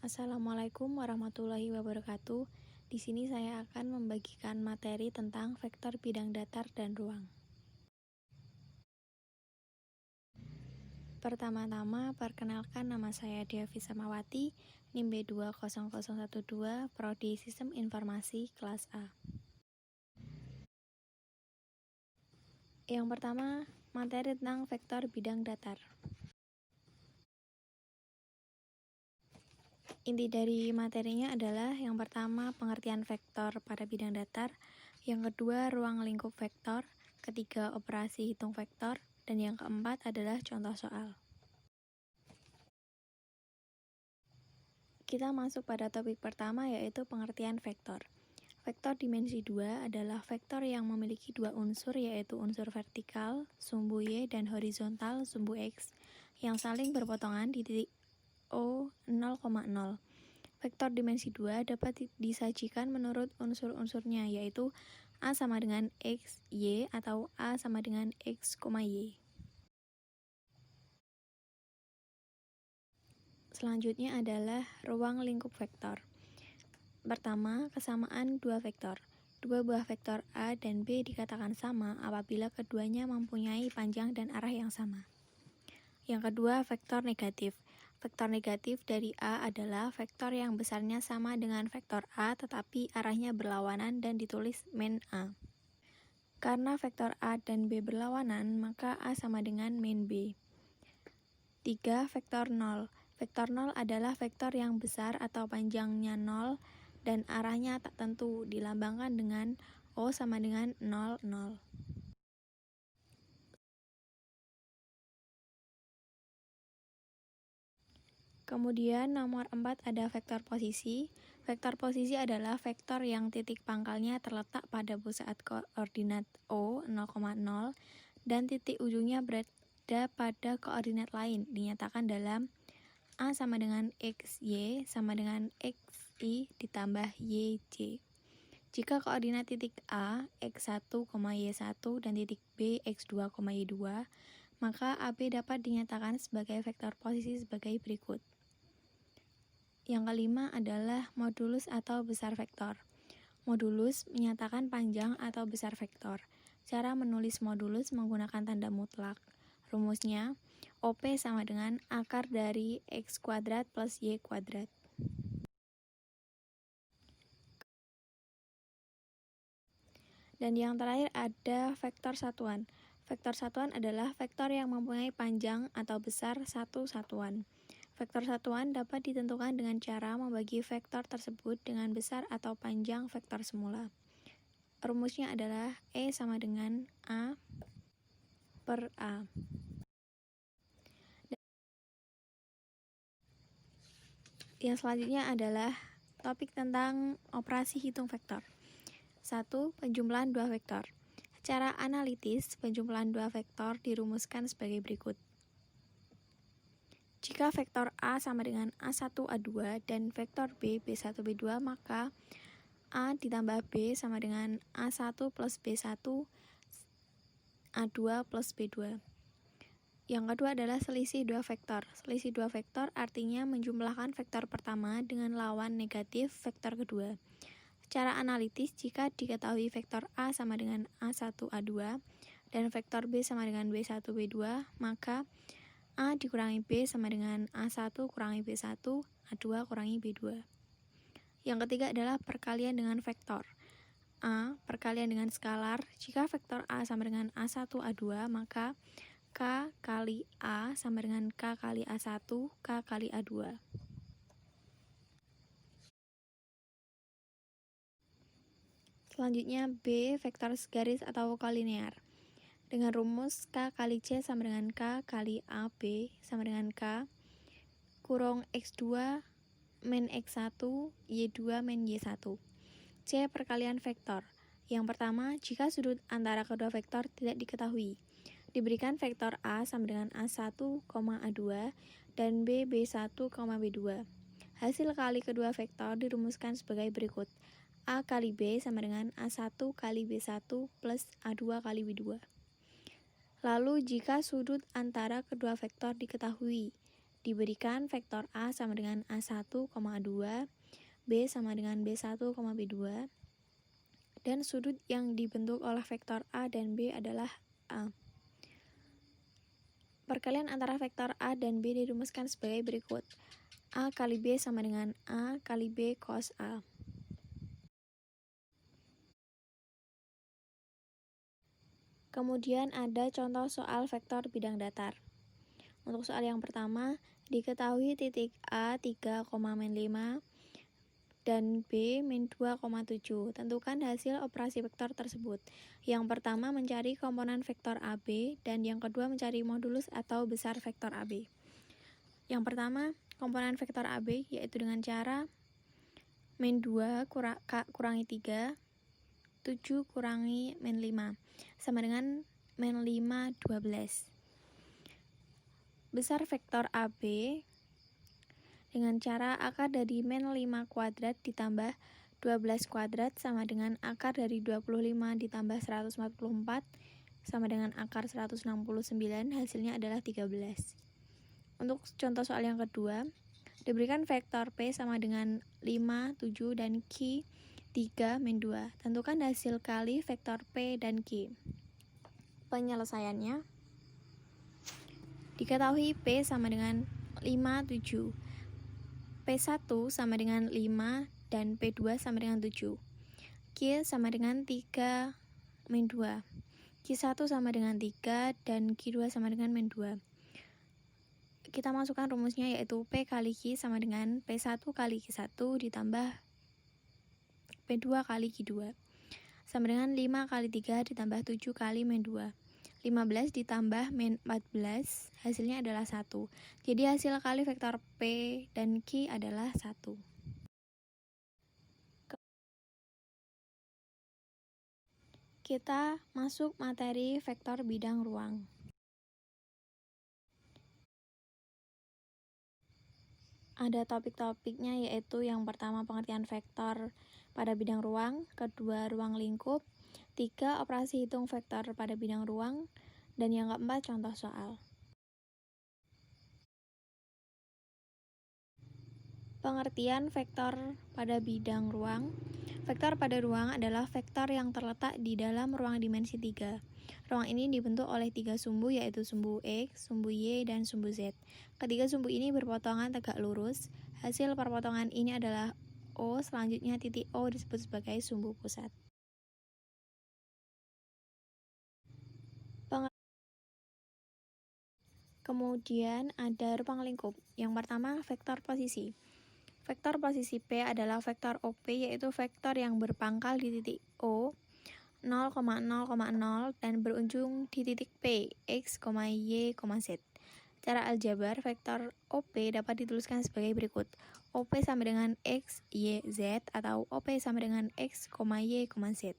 Assalamualaikum warahmatullahi wabarakatuh. Di sini saya akan membagikan materi tentang vektor bidang datar dan ruang. Pertama-tama, perkenalkan nama saya Devi Samawati, NIM B20012, Prodi Sistem Informasi kelas A. Yang pertama, materi tentang vektor bidang datar. Inti dari materinya adalah yang pertama pengertian vektor pada bidang datar, yang kedua ruang lingkup vektor, ketiga operasi hitung vektor, dan yang keempat adalah contoh soal. Kita masuk pada topik pertama yaitu pengertian vektor. Vektor dimensi 2 adalah vektor yang memiliki dua unsur yaitu unsur vertikal, sumbu Y, dan horizontal, sumbu X, yang saling berpotongan di titik O 0,0. Vektor dimensi 2 dapat disajikan menurut unsur-unsurnya yaitu A sama dengan X, Y, atau A sama dengan X, Y. Selanjutnya adalah ruang lingkup vektor. Pertama, kesamaan dua vektor. Dua buah vektor A dan B dikatakan sama apabila keduanya mempunyai panjang dan arah yang sama. Yang kedua, vektor negatif. Vektor negatif dari A adalah vektor yang besarnya sama dengan vektor A tetapi arahnya berlawanan dan ditulis min A. Karena vektor A dan B berlawanan, maka A sama dengan min B. 3. Vektor 0. Vektor 0 adalah vektor yang besar atau panjangnya 0 dan arahnya tak tentu, dilambangkan dengan O sama dengan 0, 0. Kemudian nomor 4 ada vektor posisi. Vektor posisi adalah vektor yang titik pangkalnya terletak pada pusat koordinat O 0,0 dan titik ujungnya berada pada koordinat lain, dinyatakan dalam A sama dengan XY sama dengan XI ditambah YJ. Jika koordinat titik A, X1, Y1 dan titik B, X2, Y2, maka AB dapat dinyatakan sebagai vektor posisi sebagai berikut. Yang kelima adalah modulus atau besar vektor. Modulus menyatakan panjang atau besar vektor. Cara menulis modulus menggunakan tanda mutlak. Rumusnya, OP sama dengan akar dari X kuadrat plus Y kuadrat. Dan yang terakhir ada vektor satuan. Vektor satuan adalah vektor yang mempunyai panjang atau besar satu satuan. Vektor satuan dapat ditentukan dengan cara membagi vektor tersebut dengan besar atau panjang vektor semula. Rumusnya adalah E sama dengan A per A. Yang selanjutnya adalah topik tentang operasi hitung vektor. 1. Penjumlahan dua vektor. Secara analitis, penjumlahan dua vektor dirumuskan sebagai berikut. Jika vektor A sama dengan A1, A2 dan vektor B, B1, B2, maka A ditambah B sama dengan A1 plus B1, A2 plus B2. Yang kedua adalah selisih dua vektor. Selisih dua vektor artinya menjumlahkan vektor pertama dengan lawan negatif vektor kedua. Secara analitis, jika diketahui vektor A sama dengan A1, A2 dan vektor B sama dengan B1, B2, maka A dikurangi B sama dengan A1 kurangi B1, A2 kurangi B2. Yang ketiga adalah perkalian dengan vektor. A perkalian dengan skalar. Jika vektor A sama dengan A1, A2, maka K kali A sama dengan K kali A1, K kali A2. Selanjutnya B, vektor segaris atau kolinear. Dengan rumus K kali C sama dengan K kali AB sama dengan K kurung X2 min X1, Y2 min Y1. C perkalian vektor. Yang pertama, jika sudut antara kedua vektor tidak diketahui, diberikan vektor A sama dengan A1, A2 dan B, B1, B2. Hasil kali kedua vektor dirumuskan sebagai berikut. A kali B sama dengan A1 kali B1 plus A2 kali B2. Lalu jika sudut antara kedua vektor diketahui, diberikan vektor A sama dengan A1, 2, B sama dengan B1, B2, dan sudut yang dibentuk oleh vektor A dan B adalah A. Perkalian antara vektor A dan B dirumuskan sebagai berikut. A kali B sama dengan A kali B cos A. Kemudian ada contoh soal vektor bidang datar. Untuk soal yang pertama, diketahui titik A 3,5 dan B min 2,7. Tentukan hasil operasi vektor tersebut. Yang pertama mencari komponen vektor AB dan yang kedua mencari modulus atau besar vektor AB. Yang pertama, komponen vektor AB yaitu dengan cara min 2 kurangi 3, 7 kurangi min 5 sama dengan min 5, 12. Besar vektor AB dengan cara akar dari min 5 kuadrat ditambah 12 kuadrat sama dengan akar dari 25 ditambah 144 sama dengan akar 169, hasilnya adalah 13. Untuk contoh soal yang kedua, diberikan vektor P sama dengan 5, 7, dan Q 3, min 2. Tentukan hasil kali vektor P dan Q. Penyelesaiannya, diketahui P sama dengan 5, 7. P1 sama dengan 5 dan P2 sama dengan 7. Q sama dengan 3 min 2. Q1 sama dengan 3 dan Q2 sama dengan min 2. Kita masukkan rumusnya yaitu P kali Q sama dengan P1 kali Q1 ditambah P2 kali Q2 sama dengan 5 kali 3 ditambah 7 kali min 2. 15 ditambah min 14, hasilnya adalah 1. Jadi hasil kali vektor P dan Q adalah 1. Kita masuk materi vektor bidang ruang. Ada topik-topiknya yaitu yang pertama pengertian vektor pada bidang ruang, kedua ruang lingkup, 3 operasi hitung vektor pada bidang ruang, dan yang keempat contoh soal. Pengertian vektor pada bidang ruang. Vektor pada ruang adalah vektor yang terletak di dalam ruang dimensi 3. Ruang ini dibentuk oleh 3 sumbu yaitu sumbu X, sumbu Y, dan sumbu Z. Ketiga sumbu ini berpotongan tegak lurus. Hasil perpotongan ini adalah O, selanjutnya titik O disebut sebagai sumbu pusat. Kemudian ada ruang lingkup. Yang pertama, vektor posisi. Vektor posisi P adalah vektor OP, yaitu vektor yang berpangkal di titik O 0,0,0 dan berujung di titik P, X, Y, Z. Cara aljabar vektor OP dapat dituliskan sebagai berikut. OP sama dengan X, Y, Z atau OP sama dengan X, Y, Z.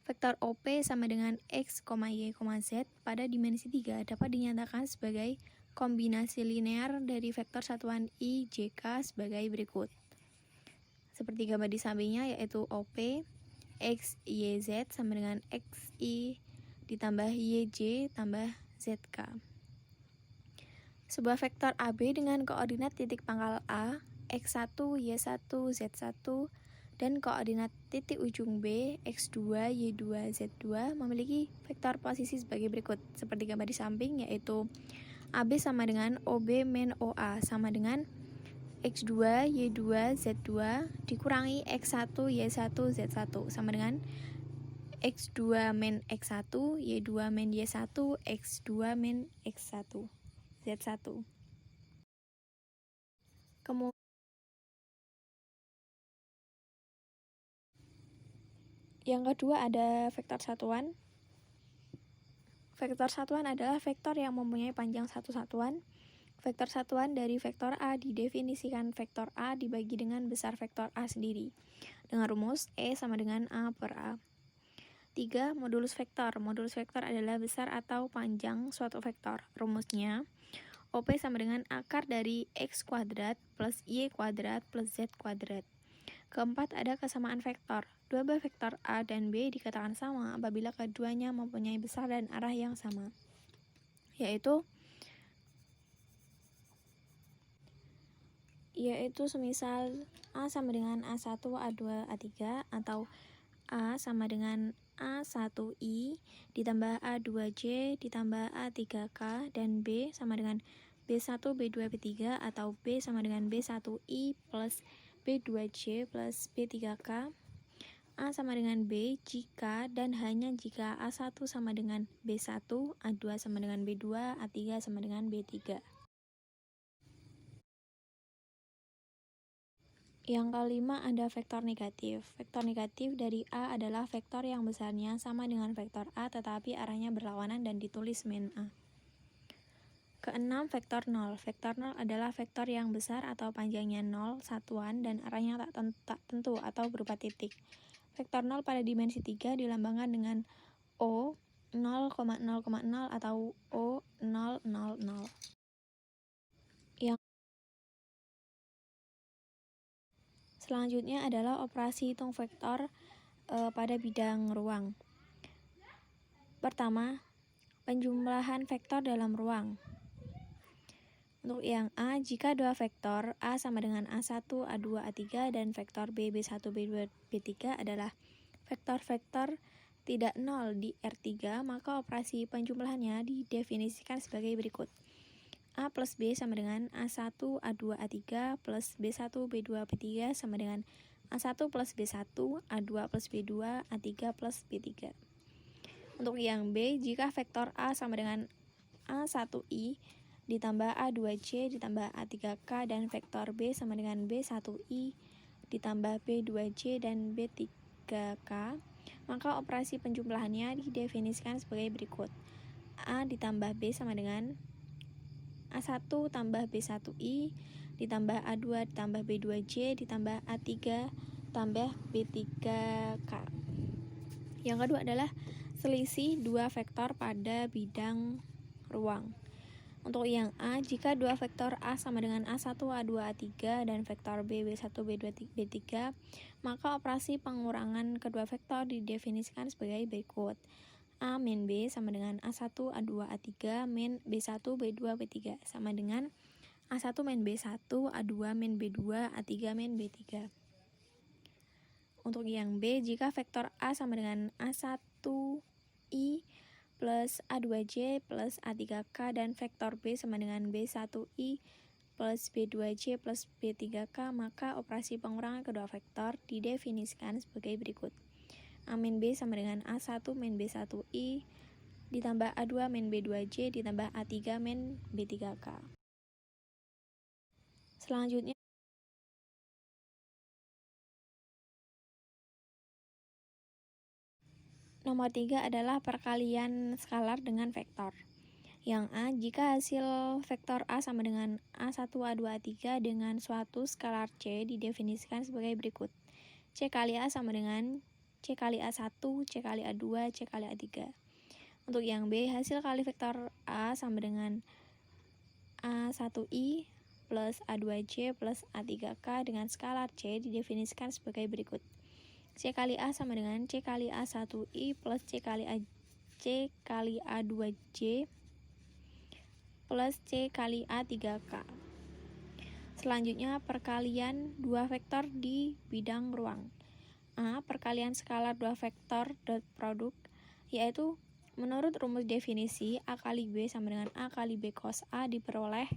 Vektor OP sama dengan X, Y, Z pada dimensi 3 dapat dinyatakan sebagai kombinasi linear dari vektor satuan I, J, K sebagai berikut. Seperti gambar di sampingnya yaitu OP X, Y, Z sama dengan XI ditambah YJ tambah ZK. Sebuah vektor AB dengan koordinat titik pangkal A, X1, Y1, Z1, dan koordinat titik ujung B, X2, Y2, Z2 memiliki vektor posisi sebagai berikut. Seperti gambar di samping yaitu AB sama dengan OB min OA sama dengan X2, Y2, Z2 dikurangi X1, Y1, Z1 sama dengan X2 min X1, Y2 min Y1, X2 min X1, Z1. Kemudian yang kedua ada vektor satuan. Vektor satuan adalah vektor yang mempunyai panjang satu satuan. Vektor satuan dari vektor A didefinisikan vektor A dibagi dengan besar vektor A sendiri dengan rumus E sama dengan A per A. 3. Modulus vektor. Modulus vektor adalah besar atau panjang suatu vektor. Rumusnya OP sama dengan akar dari X kuadrat plus Y kuadrat plus Z kuadrat. Keempat, ada kesamaan vektor. Dua buah vektor A dan B dikatakan sama apabila keduanya mempunyai besar dan arah yang sama, yaitu yaitu semisal A sama dengan A1, A2, A3, atau A sama dengan A1I ditambah A2J ditambah A3K, dan B sama dengan B1, B2, B3, atau B sama dengan B1I plus B2J plus B3K. A sama dengan B jika dan hanya jika A1 sama dengan B1, A2 sama dengan B2, A3 sama dengan B3. Yang kelima ada vektor negatif. Vektor negatif dari A adalah vektor yang besarnya sama dengan vektor A tetapi arahnya berlawanan dan ditulis min A. Keenam, vektor 0. Vektor 0 adalah vektor yang besar atau panjangnya 0, satuan, dan arahnya tak tentu atau berupa titik. Vektor 0 pada dimensi 3 dilambangkan dengan O 0,0,0 atau O 0, 0, 0. Yang selanjutnya adalah operasi hitung vektor pada bidang ruang. Pertama, penjumlahan vektor dalam ruang. Untuk yang A, jika dua vektor A sama dengan A1, A2, A3 dan vektor B, B1, B2, B3 adalah vektor-vektor tidak nol di R3, maka operasi penjumlahannya didefinisikan sebagai berikut. A plus B sama dengan A1, A2, A3 plus B1, B2, B3 sama dengan A1 plus B1, A2 plus B2, A3 plus B3. Untuk yang B, jika vektor A sama dengan A1I ditambah A2J ditambah A3K dan vektor B sama dengan B1I ditambah B2J dan B3K, maka operasi penjumlahannya didefinisikan sebagai berikut. A ditambah B sama dengan A1 tambah B1I ditambah A2 ditambah B2J ditambah A3 tambah B3K. Yang kedua adalah selisih dua vektor pada bidang ruang. Untuk yang A, jika dua vektor A sama dengan A1, A2, A3 dan vektor B, B1, B2, B3, maka operasi pengurangan kedua vektor didefinisikan sebagai berikut. A min B sama dengan A1, A2, A3 min B1, B2, B3 sama dengan A1 min B1, A2 min B2, A3 min B3. Untuk yang B, jika vektor A sama dengan A1I plus A2J plus A3K dan vektor B sama dengan B1I plus B2J plus B3K, maka operasi pengurangan kedua vektor didefinisikan sebagai berikut. A min B sama dengan A1 min B1I ditambah A2 min B2J ditambah A3 min B3K. Selanjutnya, nomor 3 adalah perkalian skalar dengan vektor. Yang A, jika hasil vektor A sama dengan A1, A2, A3 dengan suatu skalar C didefinisikan sebagai berikut. C kali A sama dengan C kali A1, C kali A2, C kali A3. Untuk yang B, hasil kali vektor A sama dengan A1I plus A2J plus A3K dengan skalar C didefinisikan sebagai berikut. C kali A sama dengan C kali A1I plus C kali A2J plus C kali A3K. Selanjutnya, perkalian dua vektor di bidang ruang. A, perkalian skalar dua vektor dot produk, yaitu menurut rumus definisi A kali B sama dengan A kali B cos A diperoleh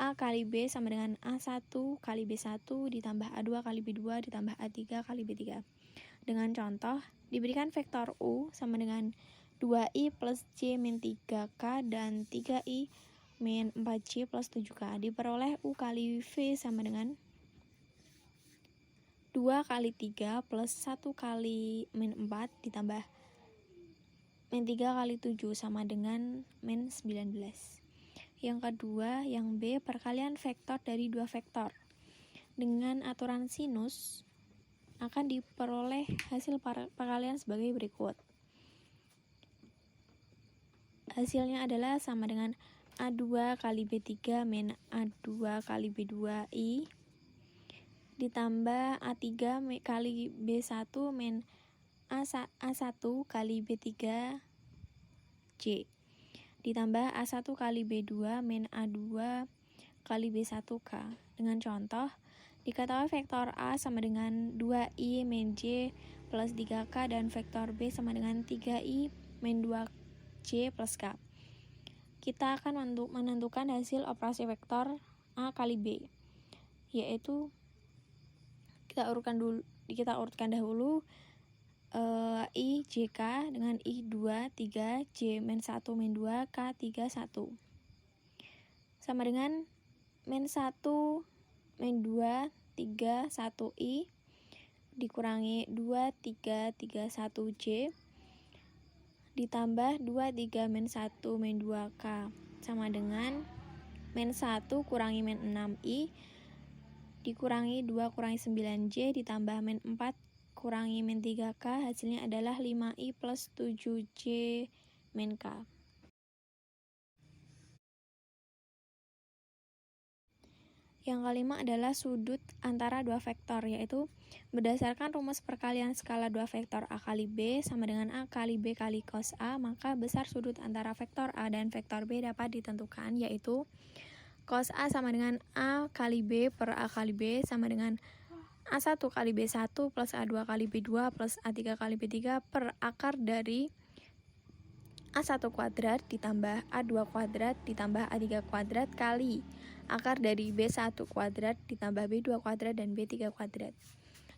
A kali B sama dengan A1 kali B1 ditambah A2 kali B2 ditambah A3 kali B3. Dengan contoh, diberikan vektor U sama dengan 2I plus J min 3K dan 3I min 4J plus 7K, diperoleh U kali V sama dengan 2 kali 3 plus 1 kali min 4 ditambah min 3 kali 7 sama dengan min 19. Yang kedua, yang B, perkalian vektor dari dua vektor. Dengan aturan sinus, akan diperoleh hasil perkalian sebagai berikut. Hasilnya adalah sama dengan A2 kali B3 min A2 kali B2I ditambah A3 kali B1 min A1 kali B3J ditambah A1 kali B2 min A2 kali B1K. dengan contoh. Diketahui vektor A sama dengan 2i min J plus 3K dan vektor B sama dengan 3i min 2J plus K. Kita akan menentukan hasil operasi vektor A kali B, yaitu kita urutkan dahulu I JK dengan I2 3 J min 1 min 2 K 3 1 sama dengan min 1 min 2 3 1 I dikurangi 2 3 3 1 J ditambah 2 3 min 1 min 2 K sama dengan min 1 kurangi min 6 I dikurangi 2 kurangi 9 J ditambah min 4 kurangi min 3K, hasilnya adalah 5I plus 7J min K. Yang kelima adalah sudut antara dua vektor, yaitu berdasarkan rumus perkalian skala dua vektor A kali B sama dengan A kali B kali cos A, maka besar sudut antara vektor A dan vektor B dapat ditentukan, yaitu cos A sama dengan A kali B per A kali B sama dengan A1 kali B1 plus A2 kali B2 plus A3 kali B3 per akar dari A1 kuadrat ditambah A2 kuadrat ditambah A3 kuadrat kali akar dari B1 kuadrat ditambah B2 kuadrat dan B3 kuadrat.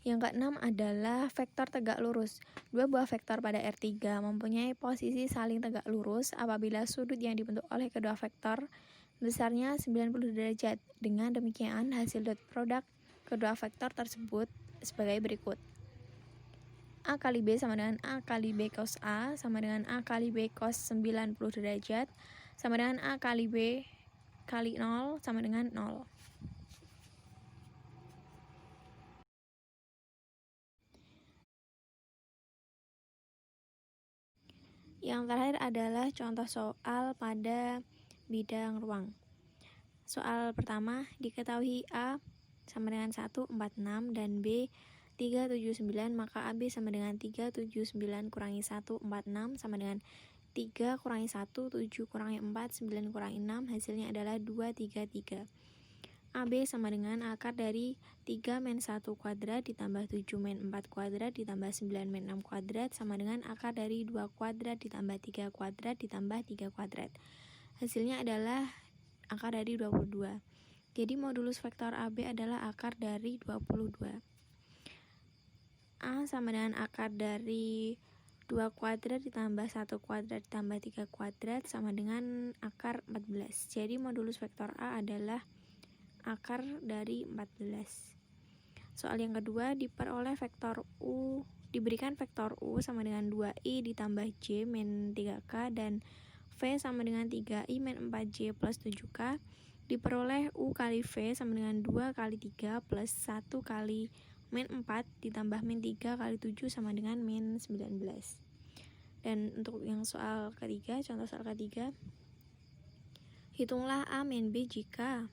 Yang keenam adalah vektor tegak lurus. Dua buah vektor pada R3 mempunyai posisi saling tegak lurus apabila sudut yang dibentuk oleh kedua vektor besarnya 90 derajat. Dengan demikian, hasil dot produk kedua vektor tersebut sebagai berikut. A kali B sama dengan A kali B cos A sama dengan A kali B cos 90 derajat sama dengan A kali B kali 0 sama dengan 0. Yang terakhir adalah contoh soal pada bidang ruang. Soal pertama, diketahui A sama dengan 1, 4, 6 dan B 3, 7, 9, maka AB sama dengan 3, 7, 9 kurangi 1, 4, 6 sama dengan 3 kurangi 1, 7 kurangi 4, 9 kurangi 6, hasilnya adalah 2, 3, 3. AB sama dengan akar dari 3 min 1 kuadrat ditambah 7 min 4 kuadrat ditambah 9 min 6 kuadrat sama dengan akar dari 2 kuadrat ditambah 3 kuadrat ditambah 3 kuadrat. Hasilnya adalah akar dari 22. Jadi modulus vektor AB adalah akar dari 22. A sama dengan akar dari 2 kuadrat ditambah 1 kuadrat ditambah 3 kuadrat sama dengan akar 14. Jadi modulus vektor A adalah akar dari 14. Soal yang kedua, diberikan vektor U sama dengan 2I ditambah J min 3K dan V sama dengan 3I min 4J plus 7K. Diperoleh U kali V sama dengan 2 kali 3 plus 1 kali min 4 ditambah min 3 kali 7 sama dengan min 19. Dan untuk yang soal ketiga, contoh soal ketiga, hitunglah A min B jika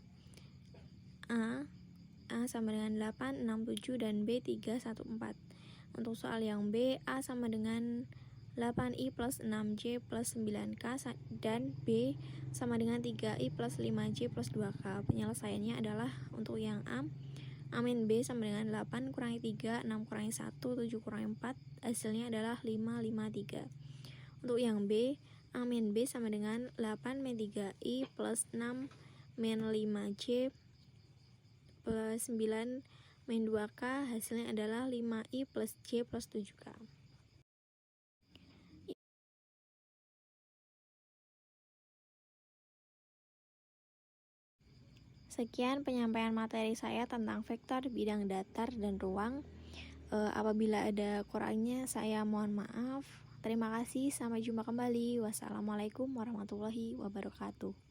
A sama dengan 8, 6, 7 dan B 3, 1, 4. Untuk soal yang B, A sama dengan 8I plus 6J plus 9K dan B sama dengan 3I plus 5J plus 2K. Penyelesaiannya adalah untuk yang A min B sama dengan 8 kurangi 3, 6 kurangi 1, 7 kurangi 4, hasilnya adalah 5, 5, 3. Untuk yang B, A min B sama dengan 8 min 3I plus 6 min 5J plus 9 min 2K, hasilnya adalah 5I plus J plus 7K. Sekian penyampaian materi saya tentang vektor bidang datar dan ruang. Apabila ada kurangnya, saya mohon maaf. Terima kasih, sampai jumpa kembali. Wassalamualaikum warahmatullahi wabarakatuh.